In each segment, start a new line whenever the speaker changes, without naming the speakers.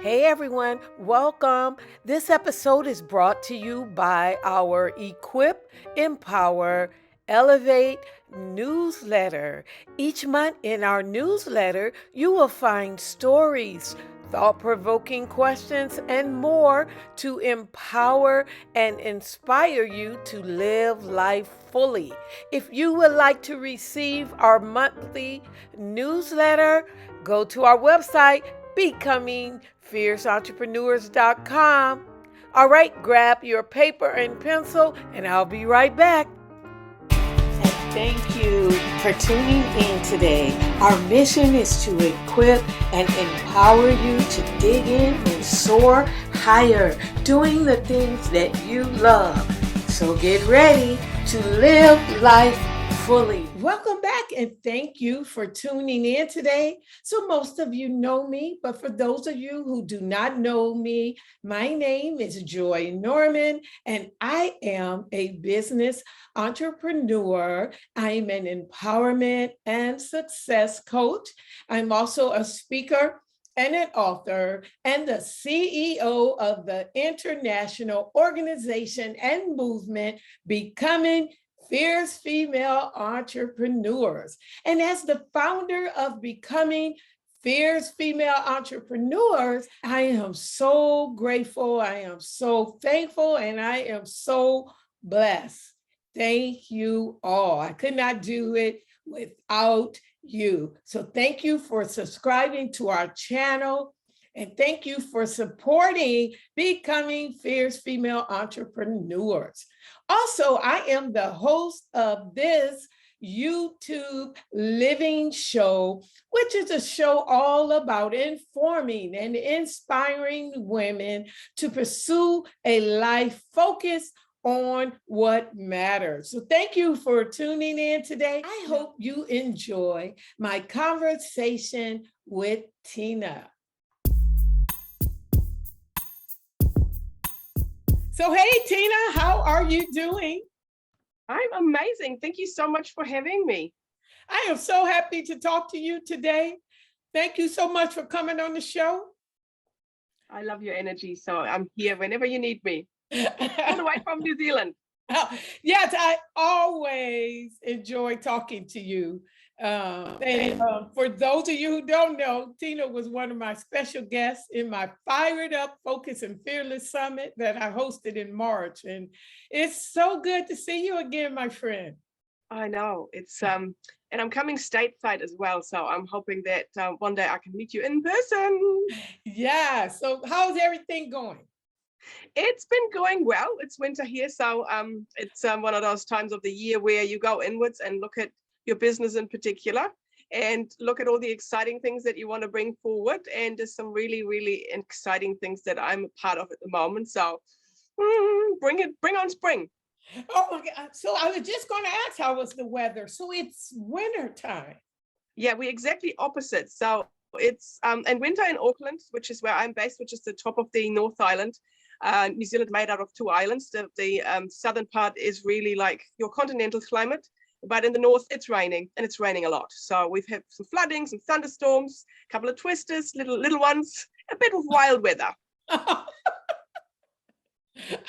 Hey everyone, welcome. This episode is brought to you by our Equip, Empower, Elevate newsletter. Each month in our newsletter, you will find stories, thought provoking questions, and more to empower and inspire you to live life fully. If you would like to receive our monthly newsletter, go to our website becomingfierceentrepreneurs.com. All right, grab your paper and pencil, and I'll be right back. And thank you for tuning in today. Our mission is to equip and empower you to dig in and soar higher, doing the things that you love. So get ready to live life fully. Welcome back and thank you for tuning in today. So most of you know me, but for those of you who do not know me, my name is Joy Norman and I am a business entrepreneur. I'm an empowerment and success coach. I'm also a speaker and an author and the CEO of the international organization and movement Becoming Fierce Female Entrepreneurs. And as the founder of Becoming Fierce Female Entrepreneurs, I am so grateful, I am so thankful, and I am so blessed. Thank you all. I could not do it without you. So thank you for subscribing to our channel. And thank you for supporting Becoming Fierce Female Entrepreneurs. Also, I am the host of this YouTube living show, which is a show all about informing and inspiring women to pursue a life focused on what matters. So thank you for tuning in today. I hope you enjoy my conversation with Tina. So, hey, Tina, how are you doing?
I'm amazing. Thank you so much for having me.
I am so happy to talk to you today. Thank you so much for coming on the show.
I love your energy, so I'm here whenever you need me. All the way from New Zealand.
Yes, I always enjoy talking to you. For those of you who don't know, Tina was one of my special guests in my Fired Up, Focus, and Fearless Summit that I hosted in March. And it's so good to see you again, my friend.
I know. It's and I'm coming stateside as well, so I'm hoping that one day I can meet you in person.
Yeah. So how's everything going?
It's been going well. It's winter here, so it's one of those times of the year where you go inwards and look at your business in particular and look at all the exciting things that you want to bring forward. And there's some really, really exciting things that I'm a part of at the moment. So bring on spring.
Oh my God. So I was just going to ask, how was the weather? So it's winter time.
Yeah, we're exactly opposite. So it's and winter in Auckland, which is where I'm based, which is the top of the North Island. New Zealand made out of two islands. The southern part is really like your continental climate, but in the north it's raining, and it's raining a lot. So we've had some flooding, some thunderstorms, a couple of twisters, little ones, a bit of wild weather. And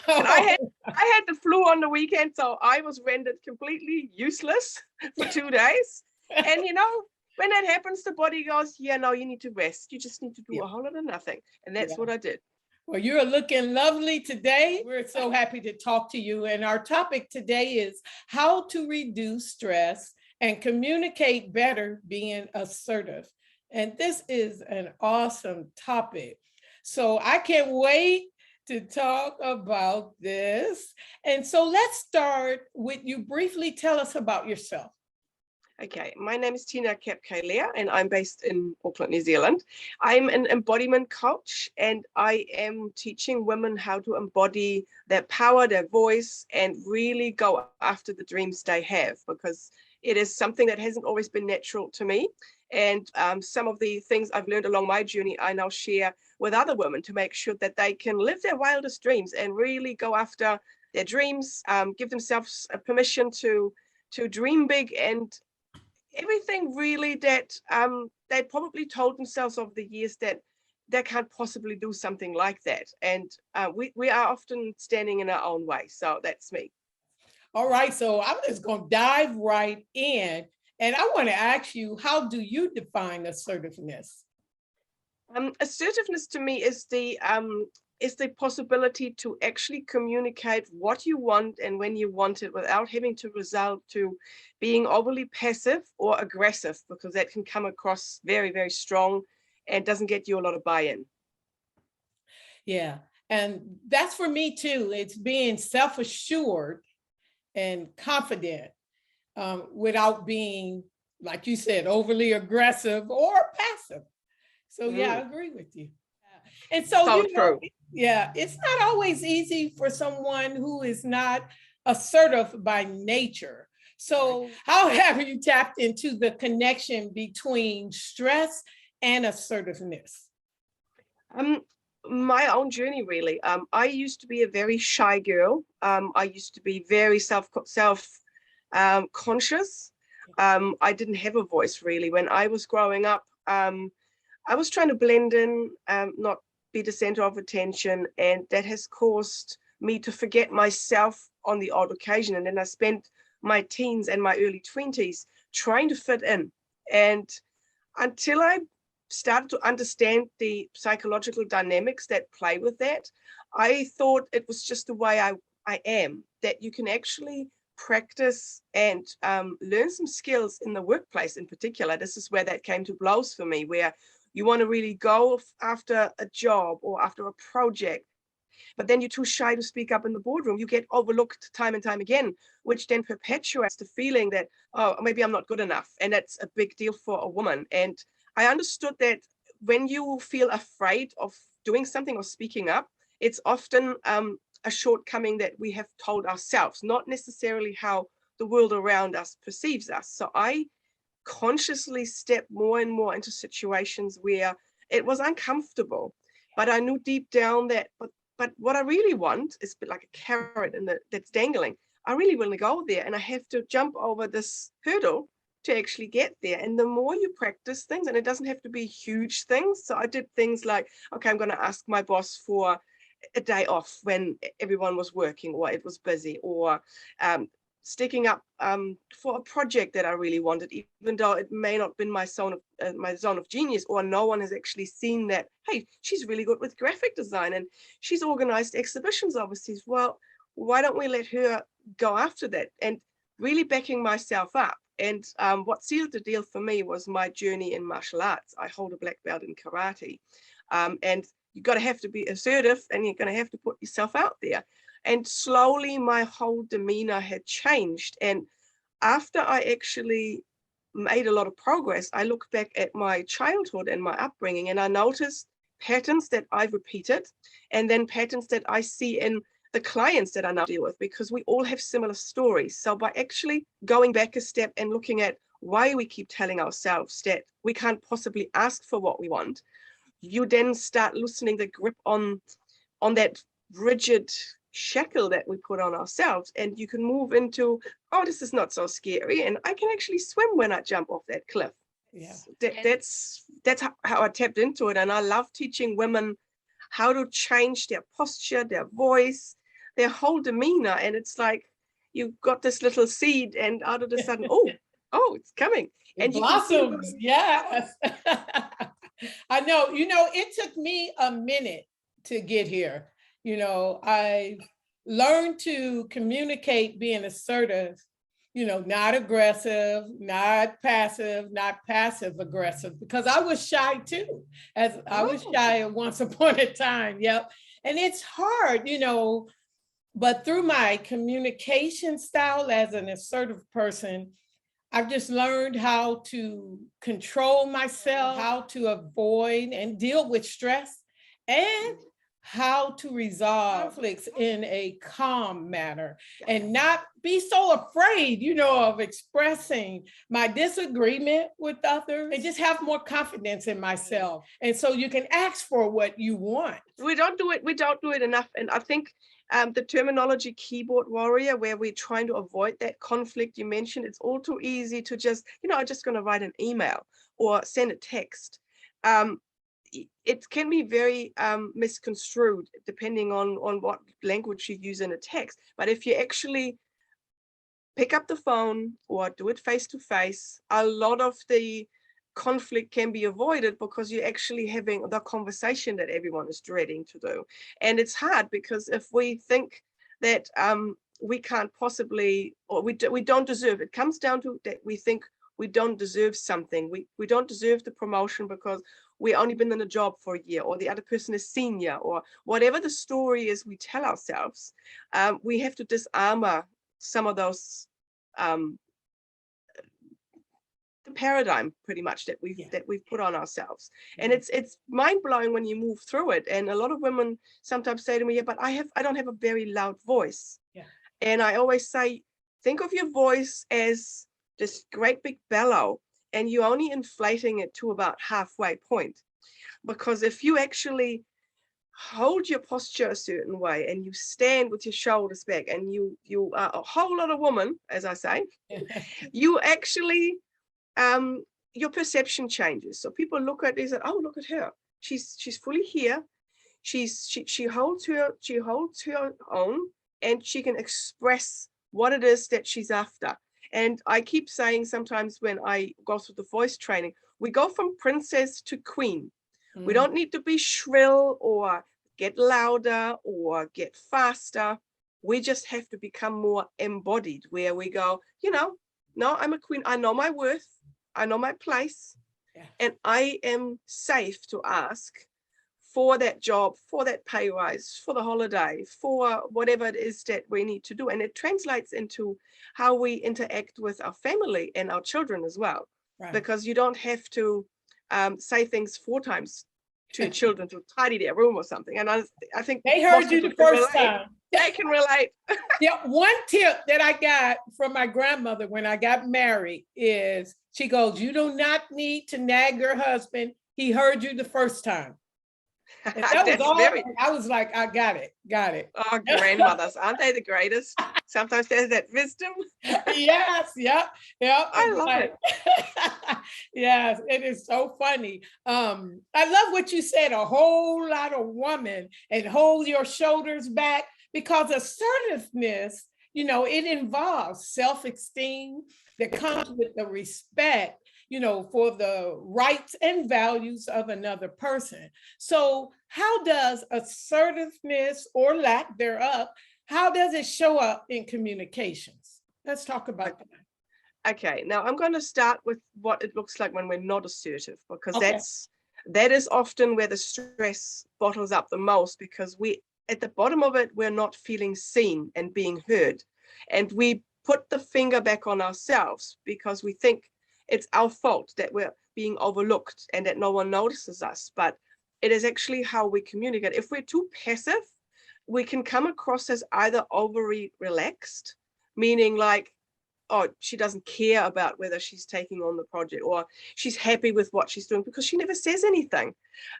I had the flu on the weekend, so I was rendered completely useless for 2 days. And when that happens, the body goes, yeah, no, you need to rest. You just need to do a whole lot of nothing. And that's what I did.
Well, you're looking lovely today. We're so happy to talk to you. And our topic today is how to reduce stress and communicate better being assertive. And this is an awesome topic. So I can't wait to talk about this. And so let's start with you briefly tell us about yourself.
Okay, my name is Tina Kapp-Kailea, and I'm based in Auckland, New Zealand. I'm an embodiment coach, and I am teaching women how to embody their power, their voice, and really go after the dreams they have, because it is something that hasn't always been natural to me. And some of the things I've learned along my journey, I now share with other women to make sure that they can live their wildest dreams and really go after their dreams, give themselves a permission to dream big, and everything really that they probably told themselves over the years that they can't possibly do something like that. And we are often standing in our own way. So that's me.
All right, so I'm just going to dive right in. And I want to ask you, how do you define assertiveness?
Assertiveness to me is the possibility to actually communicate what you want and when you want it without having to resort to being overly passive or aggressive, because that can come across very, very strong and doesn't get you a lot of buy-in.
Yeah, and that's for me too. It's being self-assured and confident without being, like you said, overly aggressive or passive. So yeah, I agree with you. And so, you know,
true.
yeah, it's not always easy for someone who is not assertive by nature. So how have you tapped into the connection between stress and assertiveness?
My own journey, really. I used to be a very shy girl. I used to be very conscious. I didn't have a voice really when I was growing up. I was trying to blend in, not be the center of attention, and that has caused me to forget myself on the odd occasion. And then I spent my teens and my early 20s trying to fit in. And until I started to understand the psychological dynamics that play with that, I thought it was just the way I am, that you can actually practice and learn some skills in the workplace in particular. This is where that came to blows for me, where you want to really go after a job or after a project, but then you're too shy to speak up in the boardroom. You get overlooked time and time again, which then perpetuates the feeling that, oh, maybe I'm not good enough. And that's a big deal for a woman. And I understood that when you feel afraid of doing something or speaking up, it's often a shortcoming that we have told ourselves, not necessarily how the world around us perceives us. So I consciously stepped more and more into situations where it was uncomfortable, but I knew deep down that, but what I really want is a bit like a carrot that's dangling. I really want to go there, and I have to jump over this hurdle to actually get there. And the more you practice things, and it doesn't have to be huge things. So I did things like, okay, I'm going to ask my boss for a day off when everyone was working or it was busy, or sticking up for a project that I really wanted, even though it may not have been my zone of genius, or no one has actually seen that, hey, she's really good with graphic design and she's organized exhibitions overseas. Well, why don't we let her go after that? And really backing myself up. And what sealed the deal for me was my journey in martial arts. I hold a black belt in karate. And you've got to have to be assertive, and you're going to have to put yourself out there. And slowly my whole demeanor had changed. And after I actually made a lot of progress, I look back at my childhood and my upbringing, and I noticed patterns that I've repeated, and then patterns that I see in the clients that I now deal with, because we all have similar stories. So by actually going back a step and looking at why we keep telling ourselves that we can't possibly ask for what we want, you then start loosening the grip on that rigid shackle that we put on ourselves, and you can move into, oh, this is not so scary, and I can actually swim when I jump off that cliff.
Yeah,
That's how I tapped into it. And I love teaching women how to change their posture, their voice, their whole demeanor. And it's like you've got this little seed, and out of the sudden, oh, it's coming.
and you blossoms. Yes. I know, it took me a minute to get here. I learned to communicate being assertive, not aggressive, not passive, not passive aggressive, because I was shy too, as I was shy once upon a time. Yep. And it's hard, but through my communication style as an assertive person, I've just learned how to control myself, how to avoid and deal with stress, and how to resolve conflicts in a calm manner, and not be so afraid, of expressing my disagreement with others, and just have more confidence in myself. And so you can ask for what you want.
We don't do it enough. And I think the terminology keyboard warrior, where we're trying to avoid that conflict you mentioned, it's all too easy to just, I'm just going to write an email or send a text. it can be very misconstrued depending on what language you use in a text. But if you actually pick up the phone or do it face to face, a lot of the conflict can be avoided because you're actually having the conversation that everyone is dreading to do. And it's hard because if we think that we can't possibly, or we don't deserve, it comes down to that we think we don't deserve something. We don't deserve the promotion because we only been in a job for a year, or the other person is senior, or whatever the story is we tell ourselves. We have to disarm some of those the paradigm pretty much that we've put on ourselves. And it's mind-blowing when you move through it. And a lot of women sometimes say to me, yeah, but I don't have a very loud voice. And I always say, think of your voice as this great big bellow, and you're only inflating it to about halfway point. Because if you actually hold your posture a certain way and you stand with your shoulders back and you are a whole lot of woman, as I say, you actually your perception changes. So people look at this and, oh, look at her, she's fully here, she holds her own, and she can express what it is that she's after. And I keep saying sometimes when I go through the voice training, we go from princess to queen. We don't need to be shrill or get louder or get faster. We just have to become more embodied, where we go, no, I'm a queen. I know my worth. I know my place. And I am safe to ask for that job, for that pay rise, for the holiday, for whatever it is that we need to do. And it translates into how we interact with our family and our children as well. Because you don't have to say things 4 times to your children to tidy their room or something. And I think
they heard you the first time.
They can relate.
One tip that I got from my grandmother when I got married is, she goes, you do not need to nag your husband. He heard you the first time. And that was all. I was like, I got it.
Oh, grandmothers, aren't they the greatest? Sometimes there's that wisdom.
Yes, yep.
I love it.
Yes, it is so funny. I love what you said, a whole lot of woman, and hold your shoulders back, because assertiveness, it involves self-esteem that comes with the respect, for the rights and values of another person. So how does assertiveness, or lack thereof, how does it show up in communications? Let's talk about that.
Okay, now I'm going to start with what it looks like when we're not assertive, because that is often where the stress bottles up the most, because at the bottom of it, we're not feeling seen and being heard. And we put the finger back on ourselves because we think it's our fault that we're being overlooked and that no one notices us. But it is actually how we communicate. If we're too passive, we can come across as either overly relaxed, meaning like, oh, she doesn't care about whether she's taking on the project, or she's happy with what she's doing because she never says anything.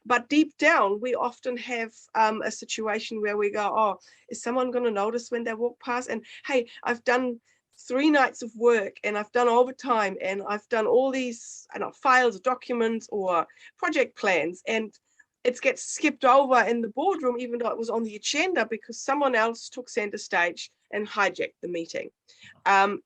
But deep down, we often have a situation where we go, oh, is someone going to notice when they walk past? And hey, I've done 3 nights of work, and I've done overtime, and I've done all these files, documents, or project plans, and it gets skipped over in the boardroom, even though it was on the agenda, because someone else took center stage and hijacked the meeting. And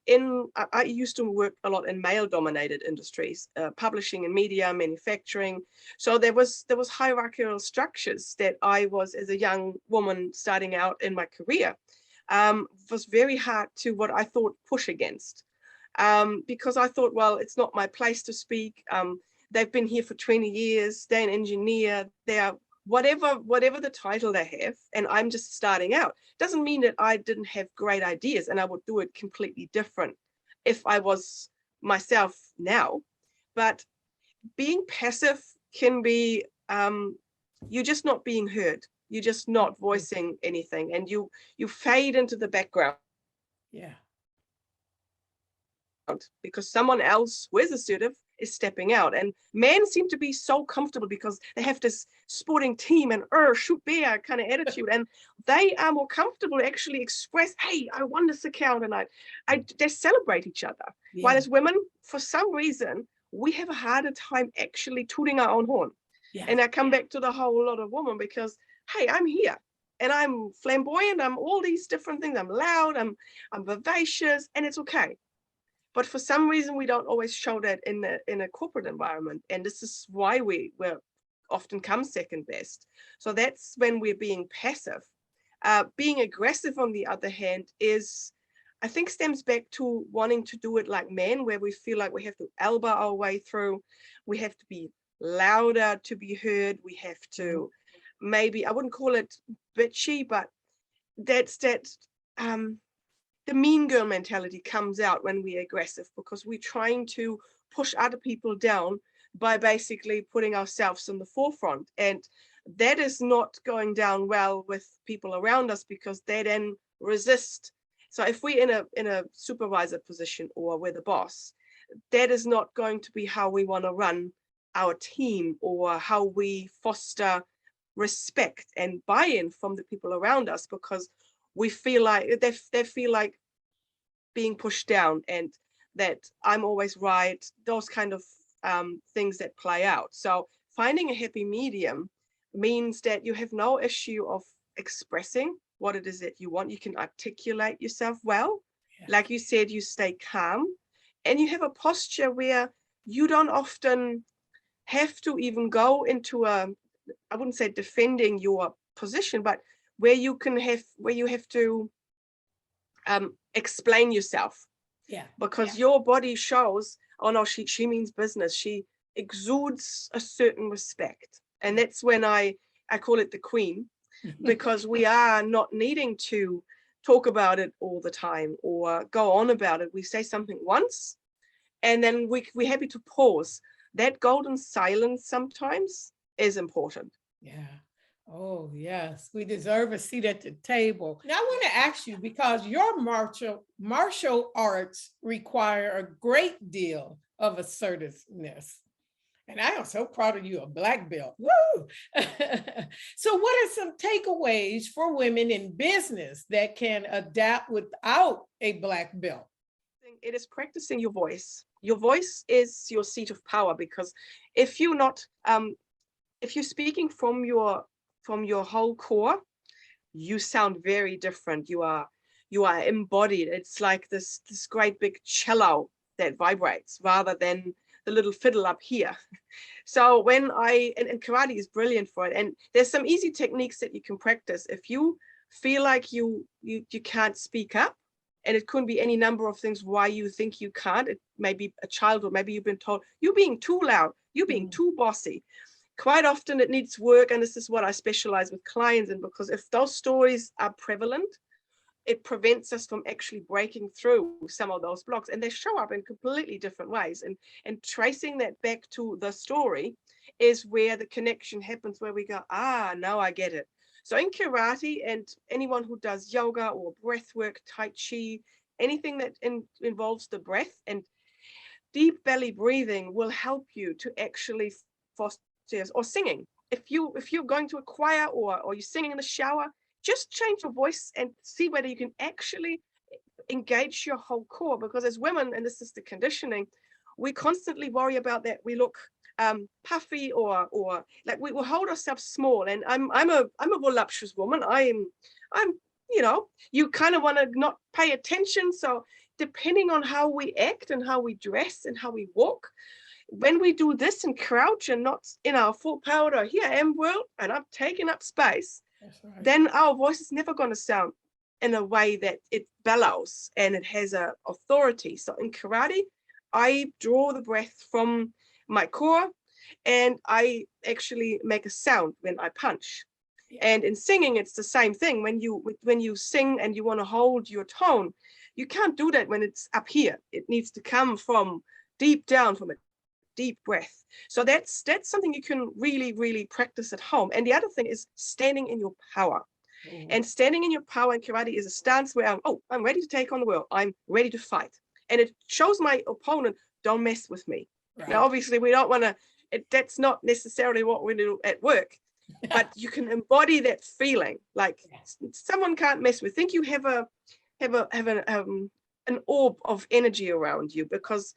I used to work a lot in male-dominated industries, publishing and media, manufacturing. So there was hierarchical structures that I was, as a young woman starting out in my career, was very hard to, what I thought, push against, because I thought, well, it's not my place to speak. They've been here for 20 years. They're an engineer. They're whatever the title they have, and I'm just starting out. Doesn't mean that I didn't have great ideas and I would do it completely different if I was myself now. But being passive can be, you're just not being heard. You're just not voicing anything, and you fade into the background.
Yeah.
Because someone else who is assertive is stepping out. And men seem to be so comfortable because they have this sporting team and shoot bear kind of attitude, and they are more comfortable to actually express, hey, I won this account, and they celebrate each other. Yeah. While as women, for some reason, we have a harder time actually tooting our own horn.
Yeah.
And I come back to the whole lot of woman because, hey, I'm here and I'm flamboyant. I'm all these different things. I'm loud. I'm vivacious, and it's okay. But for some reason, we don't always show that in a corporate environment. And this is why we're often come second best. So that's when we're being passive. Being aggressive, on the other hand, I think stems back to wanting to do it like men, where we feel like we have to elbow our way through. We have to be louder to be heard. We have to, maybe, I wouldn't call it bitchy, but that's the mean girl mentality comes out when we're aggressive, because we're trying to push other people down by basically putting ourselves in the forefront. And that is not going down well with people around us, because they then resist. So if we're in a supervisor position or we're the boss, that is not going to be how we want to run our team, or how we foster respect and buy-in from the people around us, because we feel like they feel like being pushed down, and that I'm always right, those kind of things that play out. So finding a happy medium means that you have no issue of expressing what it is that you want. You can articulate yourself well. Yeah. Like you said, you stay calm, and you have a posture where you don't often have to even go into I wouldn't say defending your position, but where you have to explain yourself. Yeah. Because your body shows, oh no, she means business. She exudes a certain respect. And that's when I call it the queen, because we are not needing to talk about it all the time or go on about it. We say something once, and then we're happy to pause. That golden silence sometimes is important.
Yeah. Oh, yes. We deserve a seat at the table. Now, I want to ask you, because your martial arts require a great deal of assertiveness. And I am so proud of you, a black belt. Woo! So what are some takeaways for women in business that can adapt without a black belt?
It is practicing your voice. Your voice is your seat of power, because if you're not, if you're speaking from your whole core, you sound very different. You are embodied. It's like this great big cello that vibrates, rather than the little fiddle up here. So when and karate is brilliant for it. And there's some easy techniques that you can practice. If you feel like you can't speak up, and it could be any number of things why you think you can't. It may be a childhood, maybe you've been told you're being too loud, you're being too bossy. Quite often it needs work, and this is what I specialize with clients in, because if those stories are prevalent, it prevents us from actually breaking through some of those blocks, and they show up in completely different ways. And tracing that back to the story is where the connection happens, where we go, now I get it. So in karate, and anyone who does yoga or breath work, tai chi, anything that involves the breath and deep belly breathing will help you to actually foster, or singing. If you're going to a choir or you're singing in the shower, just change your voice and see whether you can actually engage your whole core. Because as women, and this is the conditioning, we constantly worry about that we look puffy, or like we will hold ourselves small. And I'm a voluptuous woman. I'm you kind of want to not pay attention. So depending on how we act and how we dress and how we walk, when we do this and crouch and not in our full power, here I am, world, and I'm taking up space, right, then our voice is never going to sound in a way that it bellows and it has a authority. So in karate, I draw the breath from my core, and I actually make a sound when I punch. Yeah. And in singing, it's the same thing. When you sing and you want to hold your tone, you can't do that when it's up here. It needs to come from deep down, from a deep breath. So that's something you can really, really practice at home. And the other thing is standing in your power. Mm. And standing in your power in karate is a stance where I'm ready to take on the world. I'm ready to fight. And it shows my opponent, don't mess with me. Right. Now, obviously, we don't want to, that's not necessarily what we do at work, but you can embody that feeling. Like someone can't mess with. Think you have an orb of energy around you, because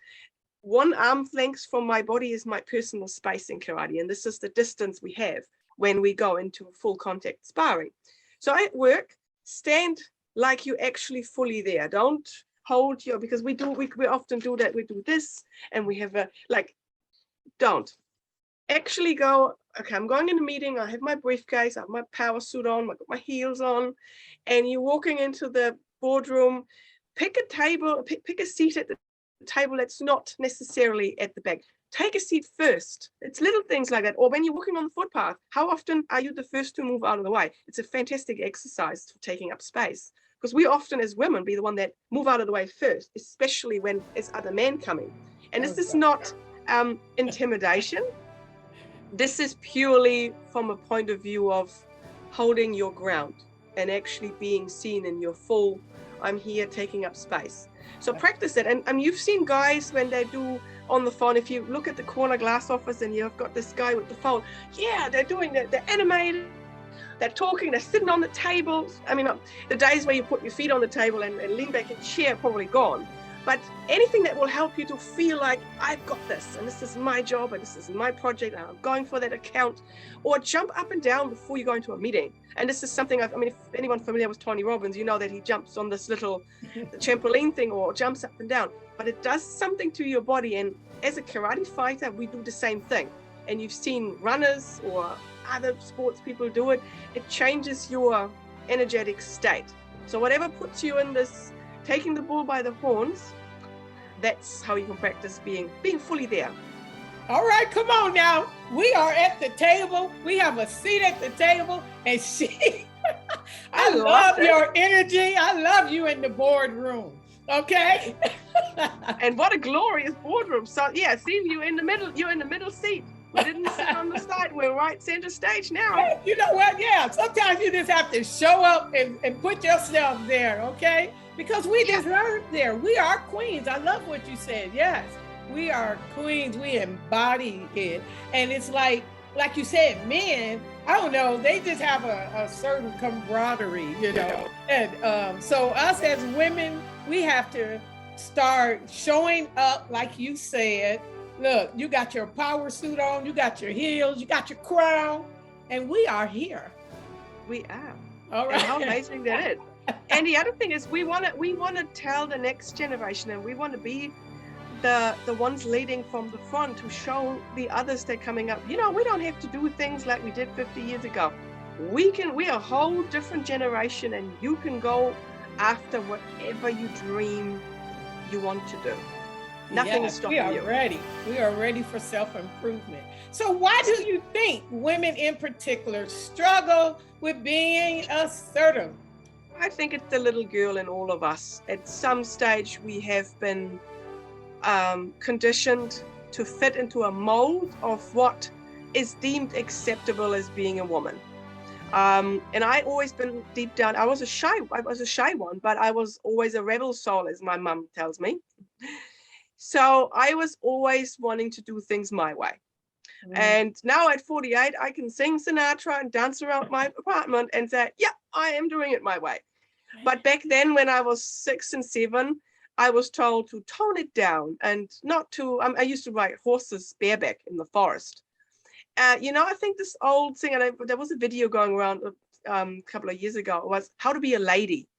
1 arm's length from my body is my personal space in karate. And this is the distance we have when we go into full contact sparring. So at work, stand like you're actually fully there. Don't hold your, because we often do that. We do this and we have don't. Actually go, okay, I'm going in a meeting, I have my briefcase, I have my power suit on, I've got my heels on, and you're walking into the boardroom, pick a table, pick a seat at the table that's not necessarily at the back. Take a seat first. It's little things like that. Or when you're walking on the footpath, how often are you the first to move out of the way? It's a fantastic exercise for taking up space. Because we often, as women, be the one that move out of the way first, especially when there's other men coming. And this is not intimidation. This is purely from a point of view of holding your ground and actually being seen in your full, I'm here taking up space. So practice it. And you've seen guys when they do on the phone, if you look at the corner glass office and you've got this guy with the phone, yeah, they're doing that, they're animated, they're talking, they're sitting on the table. I mean, the days where you put your feet on the table and lean back in chair, probably gone. But anything that will help you to feel like I've got this and this is my job and this is my project and I'm going for that account, or jump up and down before you go into a meeting. And this is something I mean, if anyone familiar with Tony Robbins, you know that he jumps on this little trampoline thing or jumps up and down, but it does something to your body. And as a karate fighter, we do the same thing. And you've seen runners or other sports people do it. It changes your energetic state. So whatever puts you in this taking the bull by the horns, that's how you can practice being fully there.
All right, come on now. We are at the table. We have a seat at the table, and I love your energy. I love you in the boardroom. Okay.
And what a glorious boardroom. So yeah, see, you're in the middle seat. We didn't sit on the side. We're right center stage now.
You know what? Yeah, sometimes you just have to show up and put yourself there, okay? Because we deserve there. We are queens. I love what you said. Yes, we are queens. We embody it. And it's like you said, men, I don't know, they just have a certain camaraderie, you know? And so us as women, we have to start showing up like you said. Look, you got your power suit on, you got your heels, you got your crown, and we are here.
We are.
All right.
And how amazing that is. And the other thing is we want to tell the next generation, and we want to be the ones leading from the front to show the others that are coming up. You know, we don't have to do things like we did 50 years ago. We're a whole different generation, and you can go after whatever you dream you want to do. Nothing is stopping you.
We are ready for self-improvement. So why do you think women in particular struggle with being assertive?
I think it's the little girl in all of us. At some stage, we have been conditioned to fit into a mold of what is deemed acceptable as being a woman. And I always been deep down, I was a shy one, but I was always a rebel soul, as my mum tells me. So I was always wanting to do things my way. And now at 48, I can sing Sinatra and dance around my apartment and say, yeah, I am doing it my way. But back then, when I was 6 and 7, I was told to tone it down and not to, I used to ride horses bareback in the forest. You know, I think this old thing, and there was a video going around a couple of years ago, was how to be a lady.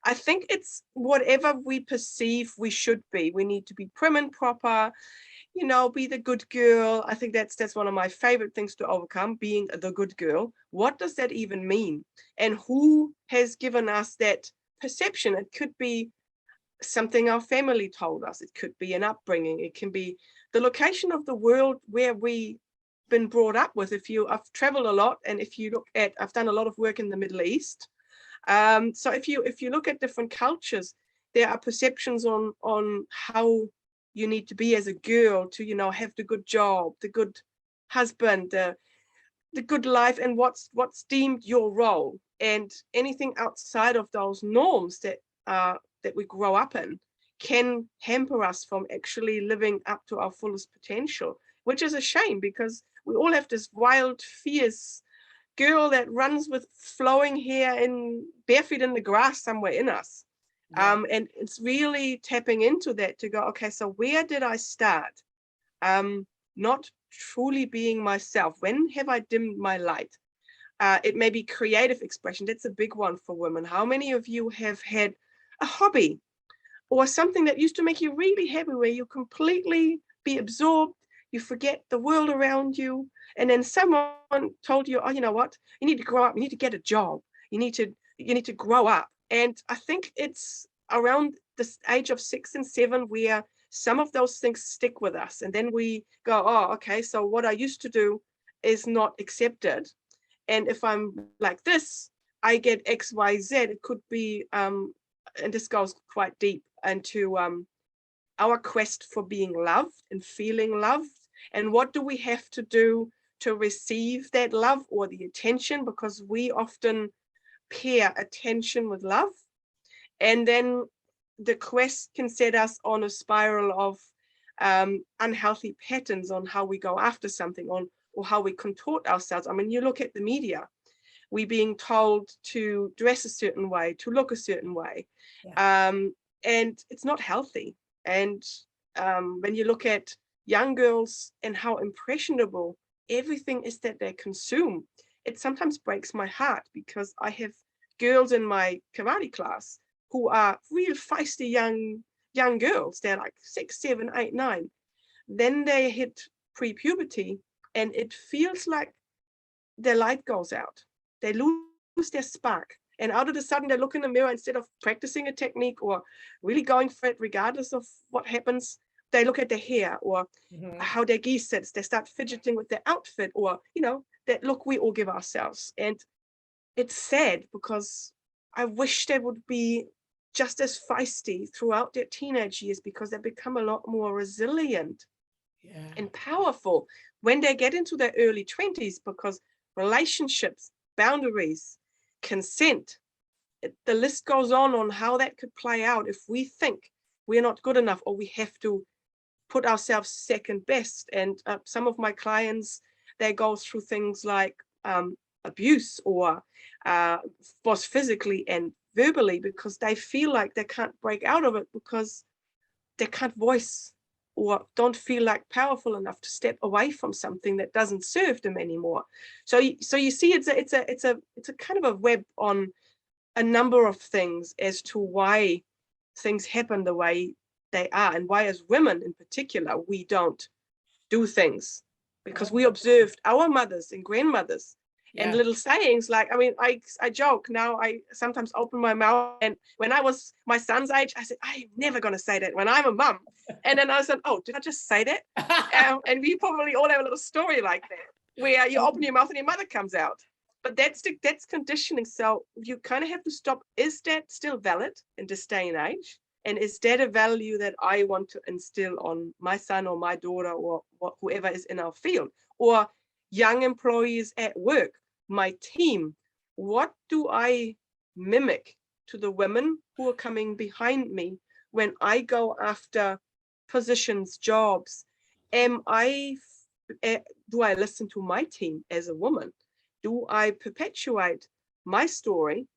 I think it's whatever we perceive we should be. We need to be prim and proper, you know, be the good girl. I think that's one of my favorite things to overcome, being the good girl. What does that even mean? And who has given us that perception? It could be something our family told us. It could be an upbringing. It can be the location of the world where we've been brought up with. I've traveled a lot, and if you look at, I've done a lot of work in the Middle East. So if you look at different cultures, there are perceptions on how you need to be as a girl to, you know, have the good job, the good husband, the good life, and what's deemed your role. And anything outside of those norms that we grow up in can hamper us from actually living up to our fullest potential, which is a shame, because we all have this wild, fierce girl that runs with flowing hair and barefoot in the grass somewhere in us.
Yeah.
And it's really tapping into that to go, okay, so where did I start? Not truly being myself. When have I dimmed my light? It may be creative expression. That's a big one for women. How many of you have had a hobby or something that used to make you really happy, where you completely be absorbed, you forget the world around you, and then someone told you, oh, you know what, you need to grow up, you need to get a job, you need to grow up. And I think it's around this age of 6 and 7 where some of those things stick with us, and then we go, oh, okay, so what I used to do is not accepted, and if I'm like this, I get XYZ. It could be and this goes quite deep into our quest for being loved and feeling loved. And what do we have to do to receive that love or the attention? Because we often pair attention with love. And then the quest can set us on a spiral of unhealthy patterns on how we go after something, on or how we contort ourselves. I mean, you look at the media, we being told to dress a certain way, to look a certain way.
Yeah.
And it's not healthy. And when you look at young girls and how impressionable everything is that they consume, it sometimes breaks my heart, because I have girls in my karate class who are real feisty young girls. They're like 6, 7, 8, 9. Then they hit pre-puberty, and it feels like their light goes out. They lose their spark. And out of the sudden, they look in the mirror, instead of practicing a technique or really going for it, regardless of what happens, they look at their hair or how their gi sits. They start fidgeting with their outfit, or, that look we all give ourselves. And it's sad, because I wish they would be just as feisty throughout their teenage years, because they become a lot more resilient and powerful when they get into their early 20s, because relationships, boundaries, consent, the list goes on how that could play out if we think we're not good enough, or we have to put ourselves second best. And some of my clients, they go through things like abuse, or both physically and verbally, because they feel like they can't break out of it, because they can't voice or don't feel like powerful enough to step away from something that doesn't serve them anymore. So you see, it's a kind of a web on a number of things as to why things happen the way they are, and why, as women in particular, we don't do things, because we observed our mothers and grandmothers. And little sayings like, I mean, I joke now, I sometimes open my mouth, and when I was my son's age, I said, I'm never going to say that when I'm a mum. And then I said, oh, did I just say that? And we probably all have a little story like that, where you open your mouth and your mother comes out. But that's conditioning. So you kind of have to stop. Is that still valid in this day and age? And is that a value that I want to instill on my son or my daughter, or whoever is in our field, or young employees at work, my team? What do I mimic to the women who are coming behind me when I go after positions, jobs? Do I listen to my team as a woman? Do I perpetuate my story,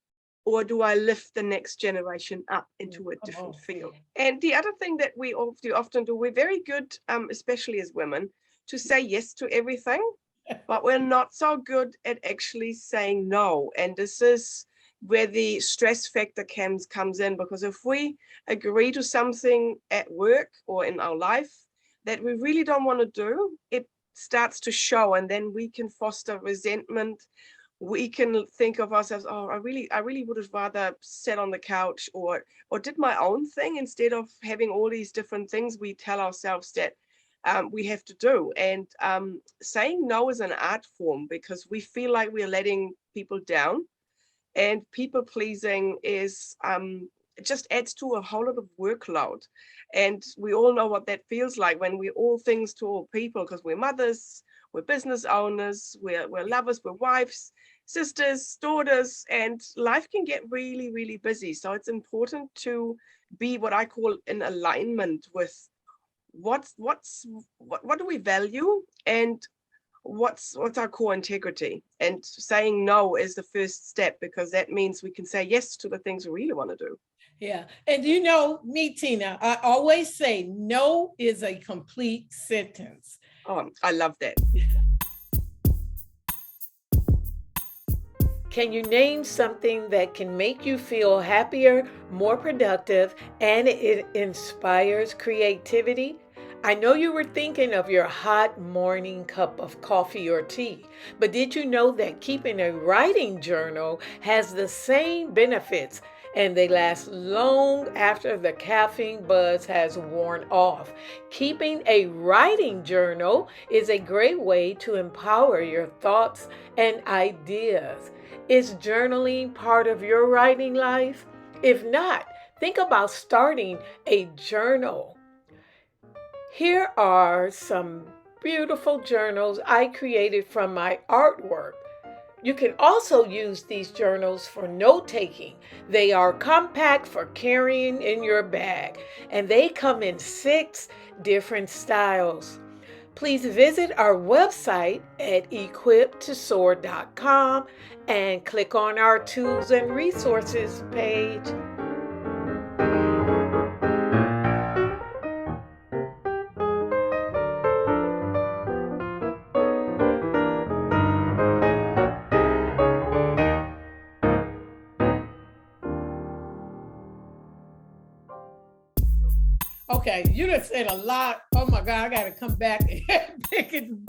or do I lift the next generation up into a different field? And the other thing that we often do, we're very good, especially as women, to say yes to everything, but we're not so good at actually saying no. And this is where the stress factor comes in, because if we agree to something at work or in our life that we really don't want to do, it starts to show, and then we can foster resentment. We can think of ourselves, oh, I really would have rather sat on the couch or did my own thing, instead of having all these different things we tell ourselves that we have to do. And saying no is an art form, because we feel like we're letting people down, and people pleasing is it just adds to a whole lot of workload. And we all know what that feels like, when we're all things to all people, because we're mothers, we're business owners, we're lovers, we're wives, sisters, daughters, and life can get really, really busy. So it's important to be what I call in alignment with what do we value, and what's our core integrity. And saying no is the first step, because that means we can say yes to the things we really want to do.
Yeah. And you know me, Tina, I always say no is a complete sentence.
Oh, I love that.
Can you name something that can make you feel happier, more productive, and it inspires creativity? I know you were thinking of your hot morning cup of coffee or tea, but did you know that keeping a writing journal has the same benefits and they last long after the caffeine buzz has worn off? Keeping a writing journal is a great way to empower your thoughts and ideas. Is journaling part of your writing life? If not, think about starting a journal. Here are some beautiful journals I created from my artwork. You can also use these journals for note taking. They are compact for carrying in your bag, and they come in 6 different styles. Please visit our website at equippedtosoar.com and click on our tools and resources page. Okay, you just said a lot. Oh my God, I got to come back and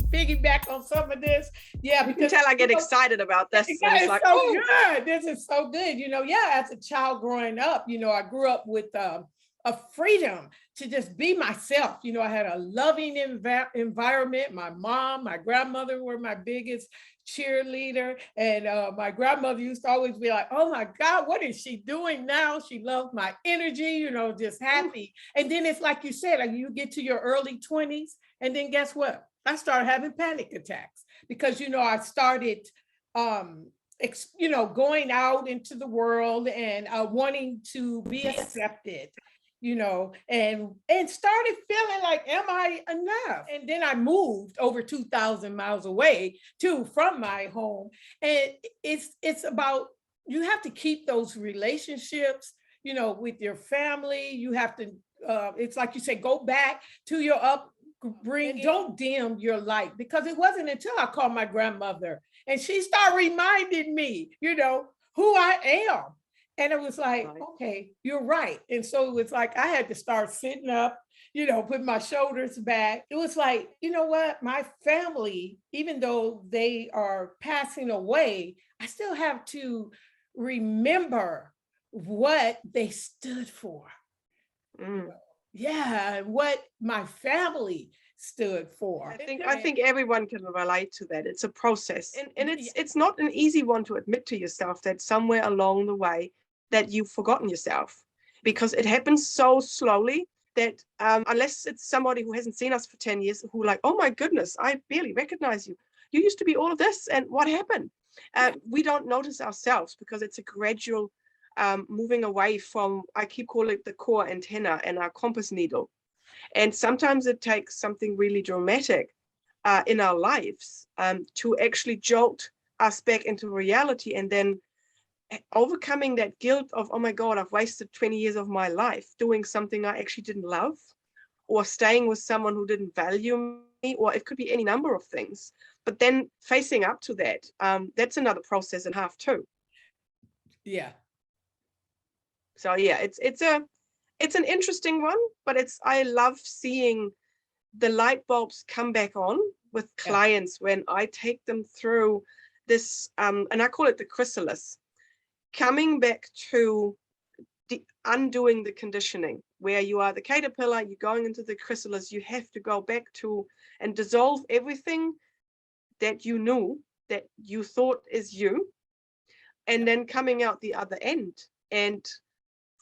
piggyback on some of this. Yeah,
You can tell I get excited about this.
Yeah,
It's
it's
like,
so
oh,
good. This is so good. As a child growing up, I grew up with a freedom to just be myself. I had a loving environment. My mom, my grandmother were my biggest cheerleader. And my grandmother used to always be like, oh my God, what is she doing now? She loved my energy, just happy. And then it's like you said, like you get to your early 20s, and then guess what? I started having panic attacks because, I started going out into the world and wanting to be accepted, and started feeling like, am I enough? And then I moved over 2,000 miles away from my home. And it's about, you have to keep those relationships, with your family. You have to, it's like you say, go back to your upbringing. Don't dim your light, because it wasn't until I called my grandmother and she started reminding me, who I am. And it was like, okay, you're right. And so it was like I had to start sitting up, put my shoulders back. It was like, you know what? My family, even though they are passing away, I still have to remember what they stood for. Yeah, what my family stood for.
I think everyone can relate to that. It's a process, and it's not an easy one to admit to yourself that somewhere along the way that you've forgotten yourself, because it happens so slowly that unless it's somebody who hasn't seen us for 10 years, who like, oh my goodness, I barely recognize you. You used to be all of this, and what happened? We don't notice ourselves because it's a gradual moving away from, I keep calling it the core antenna and our compass needle. And sometimes it takes something really dramatic in our lives to actually jolt us back into reality, and then overcoming that guilt of, oh my God, I've wasted 20 years of my life doing something I actually didn't love, or staying with someone who didn't value me, or it could be any number of things. But then facing up to that, that's another process and a half too.
Yeah.
So yeah, it's an interesting one, but I love seeing the light bulbs come back on with clients when I take them through this, and I call it the chrysalis, coming back to undoing the conditioning, where you are the caterpillar, you're going into the chrysalis, you have to go back to and dissolve everything that you knew, that you thought is you, and then coming out the other end and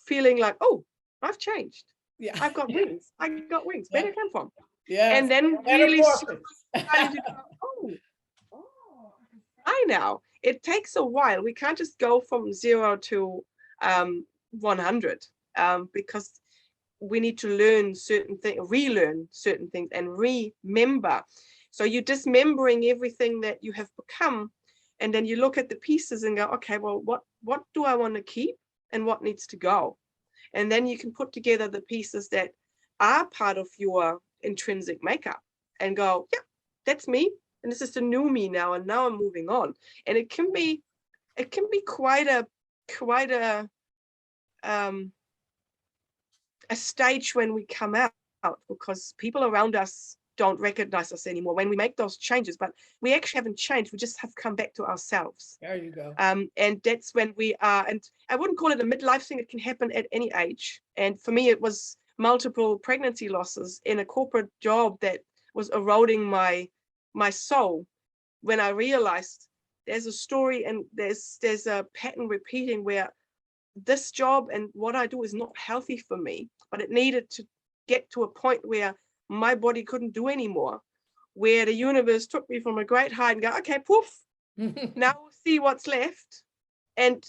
feeling like, oh, I've changed. Yeah, I've got wings. I got wings. Where did it come from? Yeah. And then really starting to go, I now. It takes a while. We can't just go from 0 to 100 because we need to learn certain things, relearn certain things, and remember. So you're dismembering everything that you have become, and then you look at the pieces and go, okay, well, what do I want to keep and what needs to go? And then you can put together the pieces that are part of your intrinsic makeup and go, yeah, that's me. And this is the new me now. And now I'm moving on. And it can be quite a stage when we come out, because people around us don't recognize us anymore when we make those changes, but we actually haven't changed. We just have come back to ourselves.
There you go.
And that's when we are, and I wouldn't call it a midlife thing. It can happen at any age. And for me, it was multiple pregnancy losses in a corporate job that was eroding my soul, when I realized there's a story and there's a pattern repeating where this job and what I do is not healthy for me, but it needed to get to a point where my body couldn't do anymore, where the universe took me from a great height and go, okay, poof, now we'll see what's left and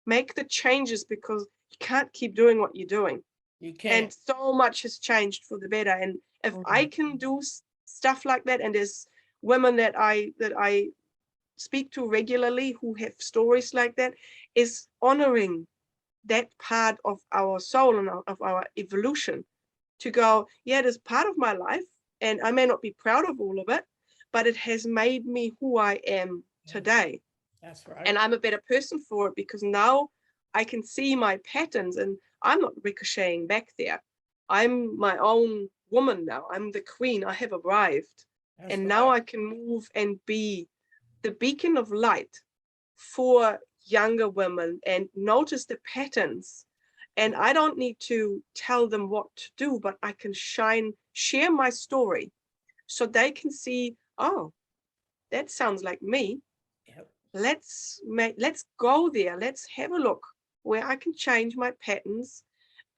make the changes, because you can't keep doing what you're doing.
You can't.
And so much has changed for the better. And if I can do stuff like that, and there's women that I speak to regularly who have stories like that, is honoring that part of our soul and of our evolution, to go, yeah, it is part of my life, and I may not be proud of all of it, but it has made me who I am today.
That's right.
And I'm a better person for it, because now I can see my patterns and I'm not ricocheting back there. I'm my own woman now. I'm the queen. I have arrived.
That's
and
right.
Now I can move and be the beacon of light for younger women and notice the patterns. And I don't need to tell them what to do, but I can share my story so they can see, oh, that sounds like me.
Yep.
Let's go there. Let's have a look where I can change my patterns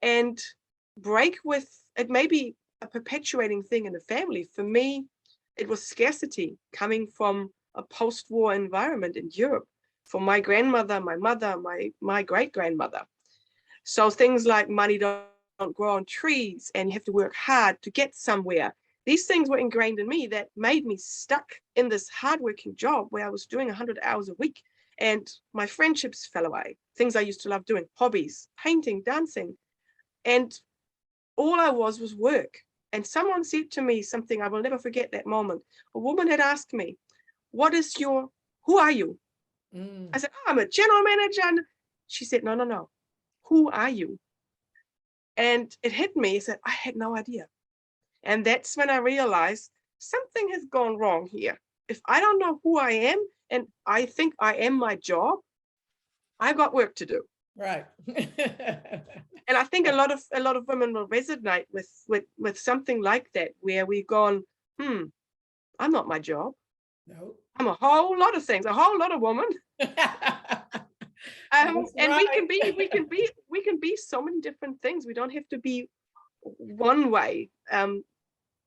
and break with it. May be a perpetuating thing in the family. For me, it was scarcity coming from a post-war environment in Europe, for my grandmother, my mother, my great-grandmother. So things like money don't grow on trees and you have to work hard to get somewhere. These things were ingrained in me that made me stuck in this hardworking job where I was doing 100 hours a week, and my friendships fell away. Things I used to love doing, hobbies, painting, dancing. And all I was work. And someone said to me something, I will never forget that moment. A woman had asked me, who are you? I said, oh, I'm a general manager. And she said, no. Who are you? And it hit me. I said, I had no idea. And that's when I realized something has gone wrong here. If I don't know who I am, and I think I am my job, I've got work to do.
Right.
And I think a lot of women will resonate with something like that, where we've gone, I'm not my job.
No.
I'm a whole lot of things, a whole lot of woman. And right. we can be so many different things. We don't have to be one way.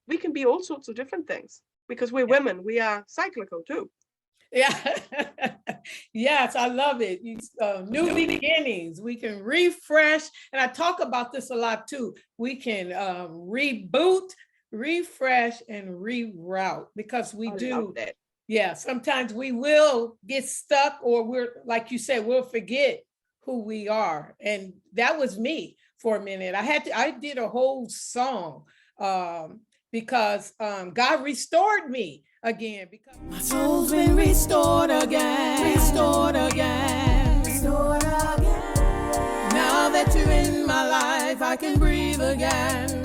We can be all sorts of different things, because we're women. We are cyclical too.
Yeah. Yes, I love it. New beginnings. We can refresh. And I talk about this a lot too. We can reboot, refresh, and reroute, because we do.
Love that.
Yeah, sometimes we will get stuck, or we're, like you said, we'll forget who we are. And that was me for a minute. I did a whole song because God restored me again, because my soul's been restored again, restored again, restored again. Now that you're in my life, I can breathe again.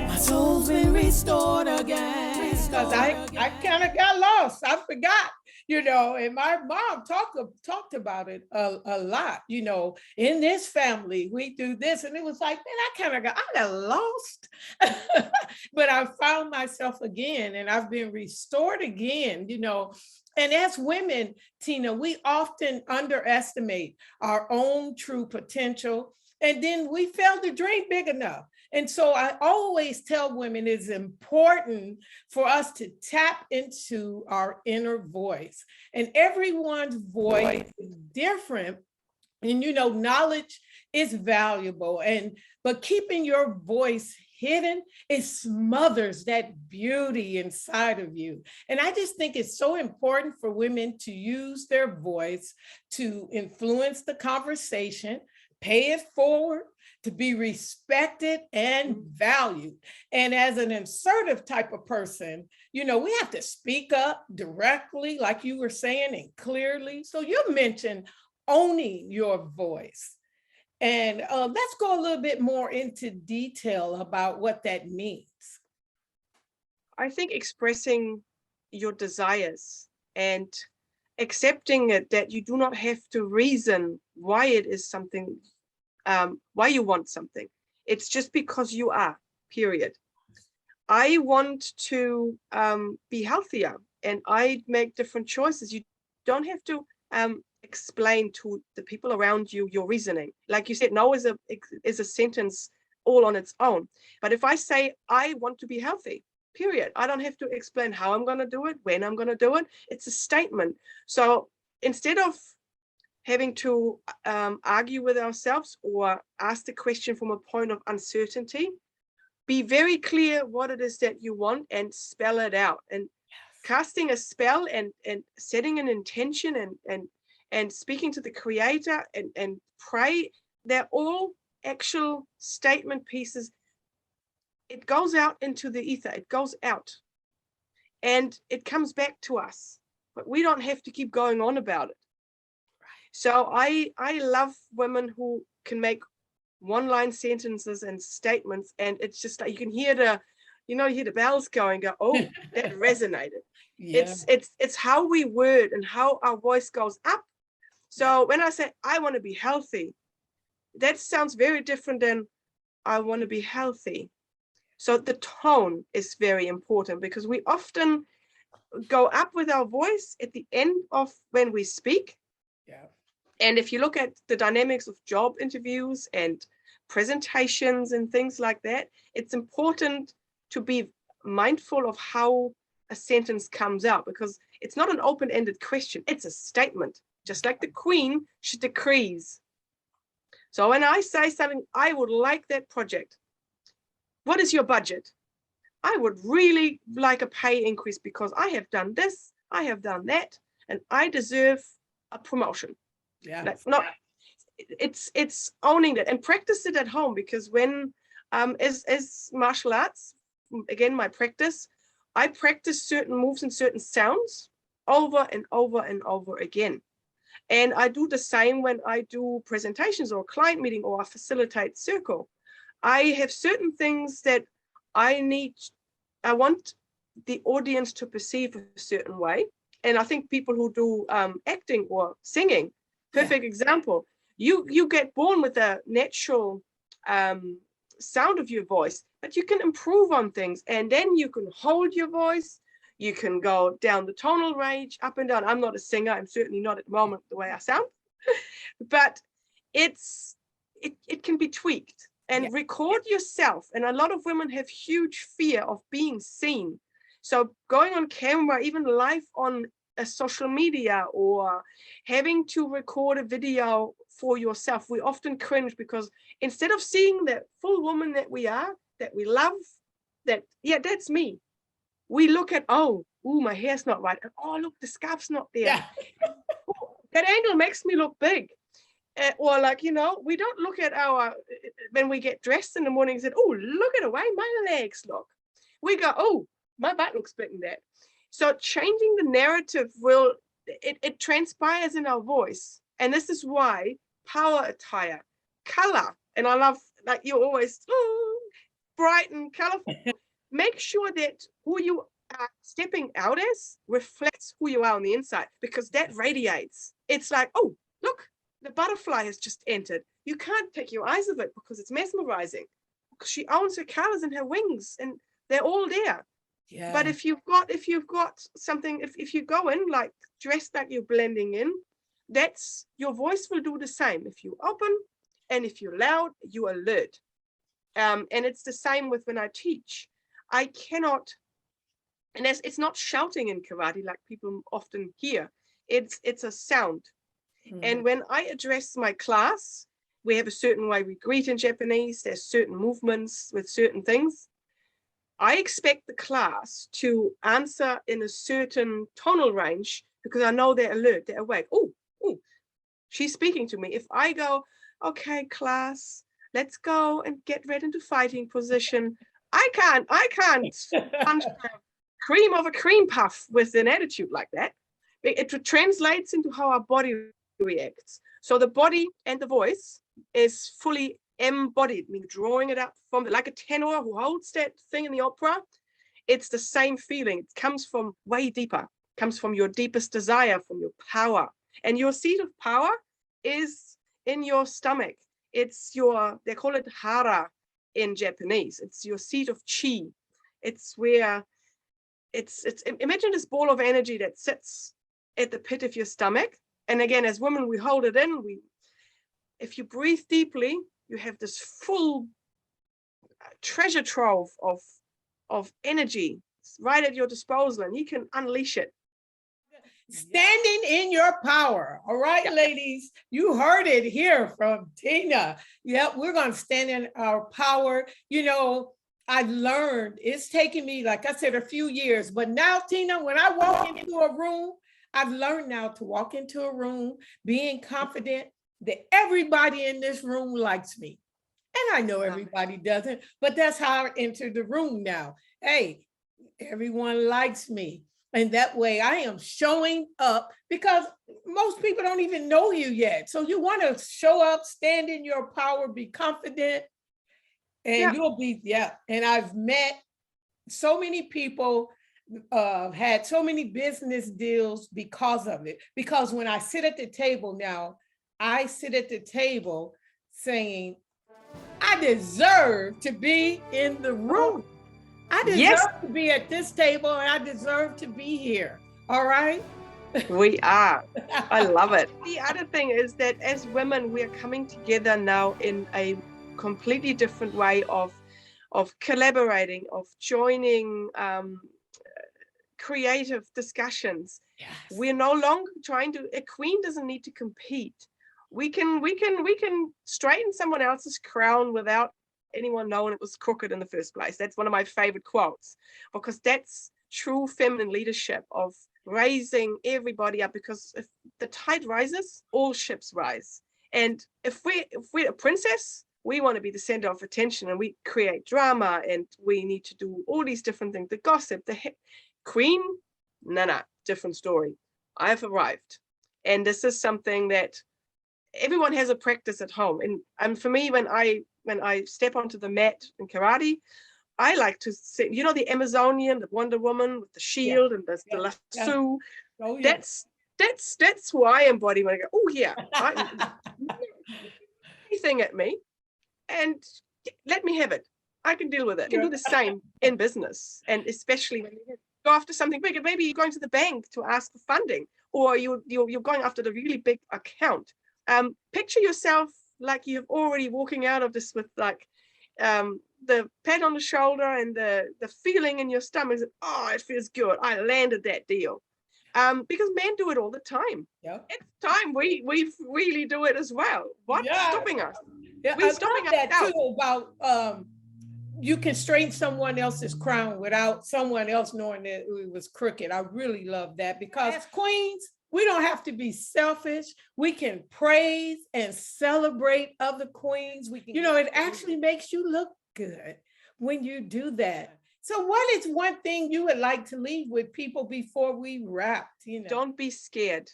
My soul's been restored again. Because I kind of got lost. I forgot, and my mom talked about it a lot, in this family, we do this. And it was like, man, I got lost. But I found myself again, and I've been restored again, And as women, Tina, we often underestimate our own true potential. And then we fail to dream big enough. And so I always tell women it's important for us to tap into our inner voice. And everyone's voice is different. And, knowledge is valuable. But keeping your voice hidden, it smothers that beauty inside of you. And I just think it's so important for women to use their voice to influence the conversation, pay it forward, to be respected and valued. And as an assertive type of person, we have to speak up directly, like you were saying, and clearly. So you mentioned owning your voice. And let's go a little bit more into detail about what that means.
I think expressing your desires and accepting it, that you do not have to reason why it is something, why you want something. It's just because you are, period. I want to be healthier, and I make different choices. You don't have to explain to the people around you your reasoning. Like you said, no is a sentence all on its own. But if I say I want to be healthy, period, I don't have to explain how I'm going to do it, when I'm going to do it. It's a statement. So instead of having to argue with ourselves or ask the question from a point of uncertainty, be very clear what it is that you want and spell it out. And casting a spell and setting an intention and speaking to the creator and pray, they're all actual statement pieces. It goes out into the ether, it goes out and it comes back to us, but we don't have to keep going on about it. So I love women who can make one-line sentences and statements, and it's just like you can hear the bells going, oh, that resonated. Yeah. It's how we word and how our voice goes up. So when I say I want to be healthy, that sounds very different than I want to be healthy. So the tone is very important, because we often go up with our voice at the end of when we speak. Yeah. And if you look at the dynamics of job interviews and presentations and things like that, it's important to be mindful of how a sentence comes out, because it's not an open-ended question, it's a statement, just like the Queen, she decrees. So when I say something, I would like that project. What is your budget? I would really like a pay increase because I have done this, I have done that, and I deserve a promotion. Yeah, that's not. It's owning it and practice it at home, because when as martial arts, again, my practice, I practice certain moves and certain sounds over and over and over again. And I do the same when I do presentations or a client meeting or a facilitate circle. I have certain things that I want the audience to perceive a certain way. And I think people who do acting or singing, perfect example. You get born with a natural sound of your voice, but you can improve on things, and then you can hold your voice. You can go down the tonal range, up and down. I'm not a singer. I'm certainly not at the moment the way I sound, but it can be tweaked. And record yourself. And a lot of women have huge fear of being seen. So going on camera, even live on a social media, or having to record a video for yourself, we often cringe, because instead of seeing that full woman that we are, that we love, that, that's me, we look at, my hair's not right. And, look, the scarf's not there. Yeah. That angle makes me look big. Or like, we don't look at when we get dressed in the morning and say, look at the way my legs look. We go, my butt looks big in that. So changing the narrative it transpires in our voice. And this is why power attire, color, and I love, like you always, bright and colorful. Make sure that who you are stepping out as reflects who you are on the inside, because that radiates. It's like, look, the butterfly has just entered. You can't take your eyes off it because it's mesmerizing, because she owns her colors and her wings, and they're all there. Yeah. But if you've got something, if you go in like dressed like you're blending in, that's your voice will do the same. If you open and if you're loud, you alert. And it's the same with when I teach. I cannot, and it's not shouting in karate like people often hear. It's a sound. And when I address my class, we have a certain way we greet in Japanese. There's certain movements with certain things. I expect the class to answer in a certain tonal range, because I know they're alert, they're awake. Oh, she's speaking to me. If I go, okay, class, let's go and get ready into fighting position. I can't punch the cream of a cream puff with an attitude like that. It translates into how our body reacts. So the body and the voice is fully embodied, meaning drawing it up from like a tenor who holds that thing in the opera. It's the same feeling. It comes from way deeper, it comes from your deepest desire, from your power. And your seat of power is in your stomach. It's your, they call it hara in Japanese. It's your seat of chi. It's where it's imagine this ball of energy that sits at the pit of your stomach. And again, as women, we hold it in. If you breathe deeply, you have this full treasure trove of energy right at your disposal, and you can unleash it.
Standing in your power. All right, ladies, you heard it here from Tina. Yep, we're going to stand in our power. You know, I've learned, it's taken me, like I said, a few years, but now, Tina, when I walk into a room, I've learned now to walk into a room being confident that everybody in this room likes me. And I know everybody doesn't, but that's how I enter the room now. Hey, everyone likes me. And that way I am showing up, because most people don't even know you yet. So you want to show up, stand in your power, be confident, and you'll be, And I've met so many people, had so many business deals because of it. Because when I sit at the table now, I sit at the table saying, I deserve to be in the room. I deserve to be at this table, and I deserve to be here. All right?
We are. I love it. The other thing is that as women, we are coming together now in a completely different way of collaborating, of joining creative discussions.
Yes.
We're no longer trying to, a queen doesn't need to compete. We can straighten someone else's crown without anyone knowing it was crooked in the first place. That's one of my favorite quotes, because that's true feminine leadership, of raising everybody up, because if the tide rises, all ships rise. And if we're a princess, we want to be the center of attention, and we create drama, and we need to do all these different things, the gossip, the queen, no, different story. I've arrived. And this is something that everyone has a practice at home. And for me, when I step onto the mat in karate, I like to see, you know, the Amazonian, the Wonder Woman with the shield and the lasso. Oh, yeah. That's who I embody when I go, oh yeah, anything at me, and let me have it. I can deal with it. I can do the same in business, and especially when you go after something big, and maybe you're going to the bank to ask for funding, or you're going after the really big account. Picture yourself like you're already walking out of this with like the pat on the shoulder and the feeling in your stomach. Oh, it feels good. I landed that deal. Because men do it all the time. Yep. It's time we really do it as well. What's stopping us?
Yeah, I love that too, about you can straighten someone else's crown without someone else knowing that it was crooked. I really love that, because as queens, we don't have to be selfish. We can praise and celebrate other queens. We can, it actually makes you look good when you do that. So what is one thing you would like to leave with people before we wrap?
Don't be scared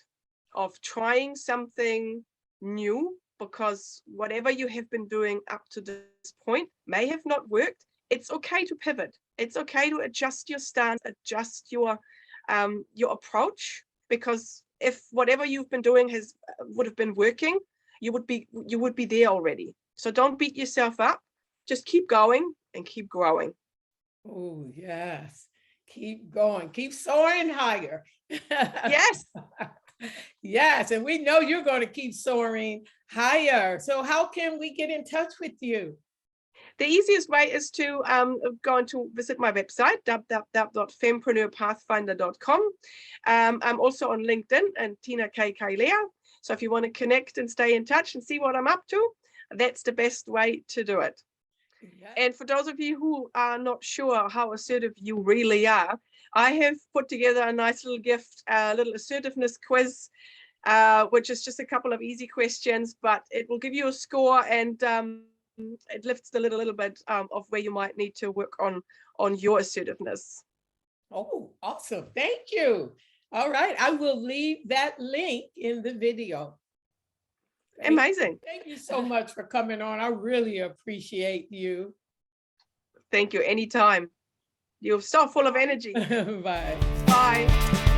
of trying something new, because whatever you have been doing up to this point may have not worked. It's okay to pivot. It's okay to adjust your stance, adjust your approach, because if whatever you've been doing would have been working, you would be there already. So don't beat yourself up. Just keep going and keep growing.
Oh, yes. Keep going. Keep soaring higher.
Yes.
Yes. And we know you're going to keep soaring higher. So how can we get in touch with you?
The easiest way is to go and to visit my website, www.fempreneurpathfinder.com. I'm also on LinkedIn and Tina Kapp-Kailea. So if you want to connect and stay in touch and see what I'm up to, that's the best way to do it. Yeah. And for those of you who are not sure how assertive you really are, I have put together a nice little gift, a little assertiveness quiz which is just a couple of easy questions, but it will give you a score, and it lifts a little bit of where you might need to work on your assertiveness.
Oh, awesome. Thank you. All right. I will leave that link in the video.
Amazing.
Thank you so much for coming on. I really appreciate you.
Thank you. Anytime. You're so full of energy.
Bye.
Bye.